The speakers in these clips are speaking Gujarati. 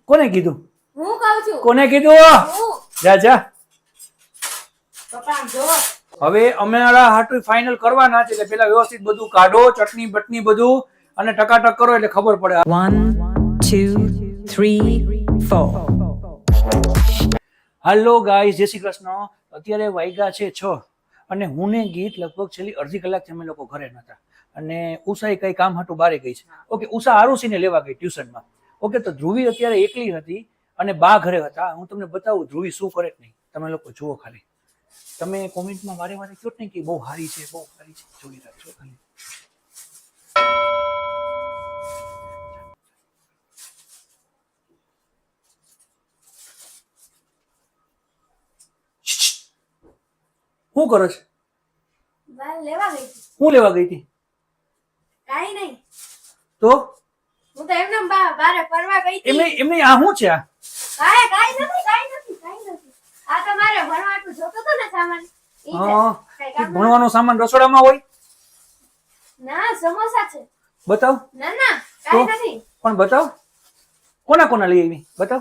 કોને કીધું? હું કહું છું. કોને કીધું? જા જા. પપ્પા જો હવે અમારા હાટુ ફાઇનલ કરવાના છે એટલે પેલા વ્યવસ્થિત બધું કાઢો, ચટણી બટની બધું, અને ટકાટક કરો એટલે ખબર પડે. 1 2 3 4 હાલો ગાઈસ, જય શ્રી કૃષ્ણ. અત્યારે વાગ્યા છે 6 અને હું ને ગીત લગભગ છેલ્લી અડધી કલાકથી અમે લોકો ઘરે નતા અને ઉષાએ કઈ કામ હાટું બારે ગઈ છે. ઓકે, ઉષા આરુષીને લેવા ગઈ ટ્યુશનમાં. ઓકે, તો ધ્રુવી અત્યારે એકલી હતી અને બા ઘરે હતા. હું તમને બતાવું ધ્રુવી શું કરે જ નહીં, તમે લોકો જુઓ ખાલી. તમે કોમેન્ટમાં વારે વારે કહો ને કે બહુ સારી છે, બહુ સારી છે, જોઈ રાખજો ખાલી. શું કરો છો? બાર લેવા ગઈ હતી. હું લેવા ગઈ હતી? કાઈ નહીં. તો હું તો એમને બારે ફરવા ગઈ હતી. એમને આ શું છે? આ કાઈ નથી. આ તો મારે ભણવાનું જોતો તો ને સામાન. ઈ છે. હા, કાઈ કામ ભણવાનો સામાન રસોડામાં હોય? ના, સમોસા છે. બતાવ. ના કાઈ તો? નથી. પણ બતાવ. કોના કોના લઈ આવી? બતાવ.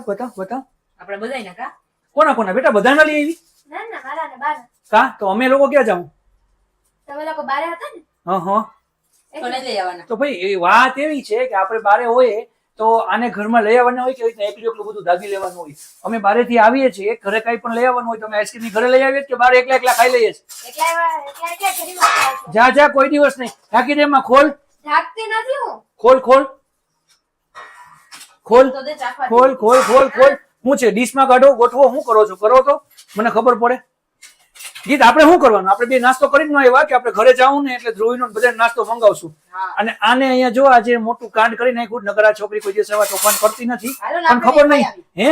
આપણે બધાયના કા? કોના બેટા? બધાના લઈ આવી? ના મારા ને બાર. કા તો અમે લોકો ક્યાં જાઉં? તમે લોકો બારે હતા ને? હા. તો લઈ આવવાના. તો ભાઈ એ વાત એવી છે કે આપણે બારે હોઈએ તો આને ઘરમાં લઈ આવવાના હોય કે એકલું બધું દાબી લેવાનું હોય. અમે બારેથી આવીએ છીએ, ઘરે કઈ પણ લઈ આવવાનું હોય તો અમે આઈસ્ક્રીમ ઘરે લઈ આવીએ કે બારે એકલા ખાઈ લઈએ છીએ? એકલા ઘરે જા કોઈ દિવસ નહીં. ઢાંકી દે એમાં. ખોલ. ઢાકતી નથી હું. ખોલ. શું છે ડીશમાં કાઢો, ગોઠવો? શું કરો છો? કરો તો મને ખબર પડે. ગીત આપણે શું કરવાનું? આપણે બે નાસ્તો કરીને ન આવ્યા કે આપણે ઘરે જાવું ને એટલે ધ્રુવીનો બધા નાસ્તો મંગાવશું. અને આને અહીંયા જો આજે મોટું કાંડ કરી નાખ્યું. નગર આ છોકરી કોઈ દિવસ આવા તોફાન કરતી નથી, પણ ખબર નહીં હે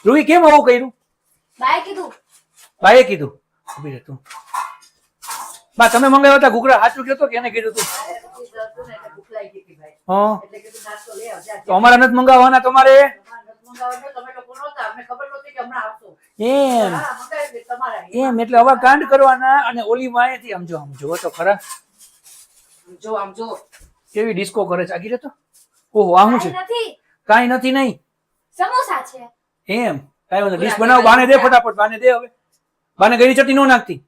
ધ્રુવી કેમ આવું કર્યું? બાએ કીધું. ઉભી રહે તું. બા તમે મંગાવ્યા હતા ઘૂઘરા? સાચું કહેતો કે એને કીધું તું? હા, તો અમારા નથી મંગાવવાના તમારે? એમ એટલે હવે કાંડ કરવાના. અને ઓલી માએથી આમ જો તો ખરા, આમ જો કેવી ડિસ્કો કરે છે. આગી રે તો. ઓહો, આ શું છે? કાઈ નથી. નહીં, સમોસા છે. એમ કાઈ વાંધો. ડીશ બનાવ. બાને દે ફટાફટ. બાને દે. હવે બાને ગળી ચટણી નો નાખતી?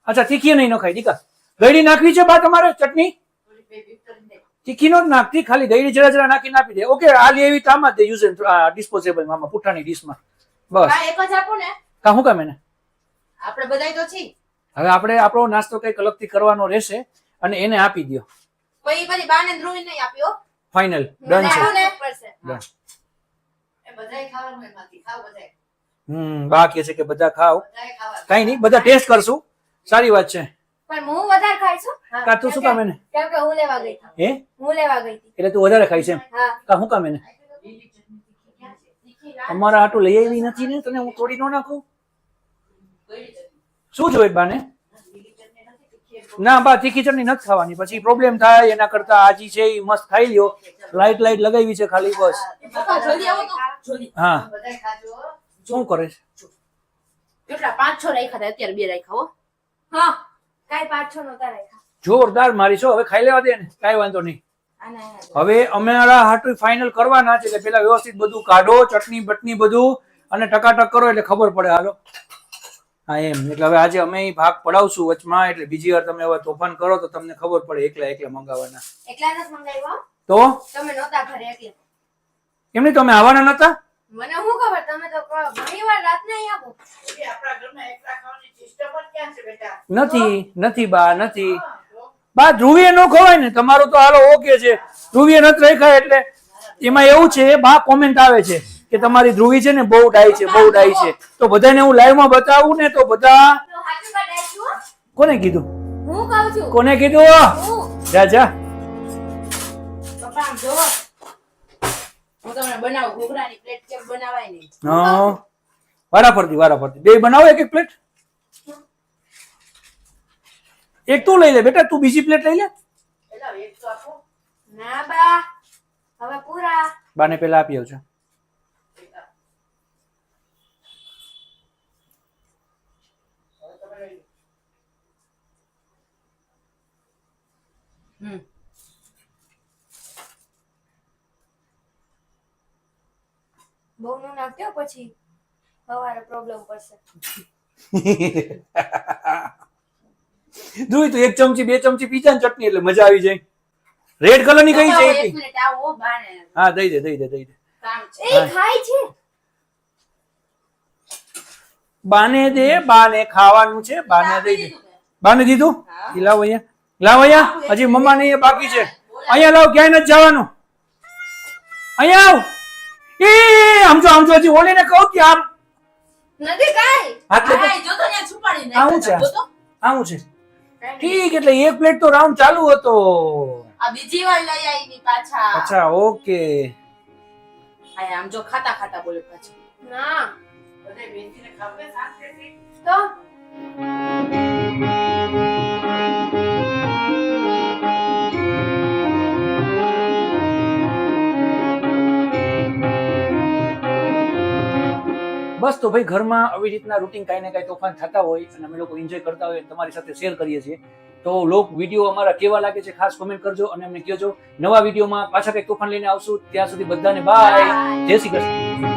અચ્છા, તીખી નહીં નખાય દીકા? ગળી નાખવી છે બા તમારે? ચટણી તીખી નો જ નાખતી, ખાલી ગળી જરા નાખીને આપી દે. ઓકે, આ લેવી તો આમાં દે, યુઝ ડિસ્પોઝેબલ માં, પુઠાની ડીશમાં. બસ એક જ આપો ને. કા શું કામ એને? આપણે બધાય તો છીએ. હવે આપણે આપણો નાસ્તો કઈક અલગથી કરવાનો રહેશે અને એને આપી દો. કોઈ બધી બાને ધ્રુવી નહીં આપ્યો. ફાઇનલ ડન છે. એ બધાય ખાવાનું એમાંથી ખાવ બધાય. બા કહે છે કે બધા ખાવ. કઈ નહીં, બધા ટેસ્ટ કરશું. સારી વાત છે. પણ હું વધારે ખાઈશું. કા તું શું કામ એને? કેમ કે હું લેવા ગઈ હતી. હે હું લેવા ગઈ હતી. એટલે તું વધારે ખાઈશ એમ? હા. કા શું કામ એને? અમારા હાટું લઈ આવી નથી ને, તને હું થોડી નો નાખું? શું જોઈએ બાને? ના બા, તીખી ચટણી નથી ખાવાની, પછી પ્રોબ્લેમ થાય. એના કરતા આજી છે એ મસ્ત ખાઈ લ્યો. લાઈટ લગાવી છે ખાલી, બસ. હા, શું કરે છે? કેટલા 5-6 રાખ્યા હતા, અત્યારે 2 રાખ્યા હો. હા, કાઈ 5-6 નતા રાખ્યા. જોરદાર મારી છો. હવે ખાઈ લેવા દે ને, કાઈ વાંધો નહીં. હવે અમારા હાટુ ફાઇનલ કરવાના છે એટલે પેલા વ્યવસ્થિત બધું કાઢો, ચટણી બટની બધું, અને ટકાટક કરો એટલે ખબર પડે. હાલો. હા એમ એટલે હવે આજે અમે ભાગ પડાવશું વચમાં, એટલે બીજી વાર તમે હવે તોફાન કરો તો તમને ખબર પડે. એકલા મંગાવવાના. એકલા નથી મંગાવ્યો તો તમે નહોતા ઘરે એકલા. એમની તમે આવવાના નતા? મને શું ખબર, તમે તો ઘણીવાર રાત નહીં આવો. આપણા ઘરમાં એકલા ખાવાની સિસ્ટમ જ ક્યાં છે બેટા? નથી બા, નથી બા. ધ્રુવીએ ન ખવાય ને તમારું તો હાલો ઓકે છે. ધ્રુવીએ નથી રાખ્યા એટલે એમાં એવું છે બા, કોમેન્ટ આવે છે કે તમારી ધ્રુવી છે ને બહુ ડાઈ છે. તો બધાને હું લાઈવ માં બતાવું ને તો બધા કોને કીધું? હું કહું છું. કોને કીધું? જા. પપ્પા જો હું તમને બનાવું ઘૂઘરાની પ્લેટ કેમ બનાવાય નહીં. હા, વારાફરતી બે બનાવો. એક પ્લેટ. એક તું લઈ લે બેટા, તું બીજી પ્લેટ લઈ લે. એક તો આપો. ના બા, હવે પૂરા. બાને પેલા આપી આવજો. બહુ નું નાખજો પછી સવારે પ્રોબ્લેમ પડશે. જોઈ તો 1 ચમચી 2 ચમચી પીજા ને ચટણી એટલે મજા આવી જાય. રેડ કલર ની કઈ છે એ એક પી. મિનિટ આવો બાને હા દઈ દે કામ છે. એ ખાય છે. બાને દે, બાને ખાવાનું છે, બાને દઈ દે. બાને દીધું? ઈ લાવ અહીંયા હજી મમ્મા ને બાકી છે. અહીંયા લાવ, ક્યાંય નથી જવાનું. અહીંયા આવ. આમ જો હજી ઓલીને કહું કે આમ નથી કાઈ. હાથ લે. જો તો ત્યાં છુપાડી નાખ. આવું છે જો તો આવું છે. ઠીક, એટલે એક પ્લેટ તો રાઉન્ડ ચાલુ હતો. આ બીજી વાર લઈ આવી પાછા. અચ્છા ઓકે. આય આમ જો ખાતા ખાતા બોલે પાછું. ના બધે બેસીને ખાવે શાંતિથી. તો બસ તો ભાઈ ઘરમાં આવી રીતના રૂટીન કાંઈ ને કાંઈ તોફાન થતા હોય અને અમે લોકો એન્જોય કરતા હોય તમારી સાથે શેર કરીએ છીએ. તો લોક વિડીયો અમારા કેવા લાગે છે ખાસ કોમેન્ટ કરજો અને અમને કહેજો. નવા વિડીયોમાં પાછા કંઈક તોફાન લઈને આવશું. ત્યાં સુધી બધાને બાય. જય શ્રી કૃષ્ણ.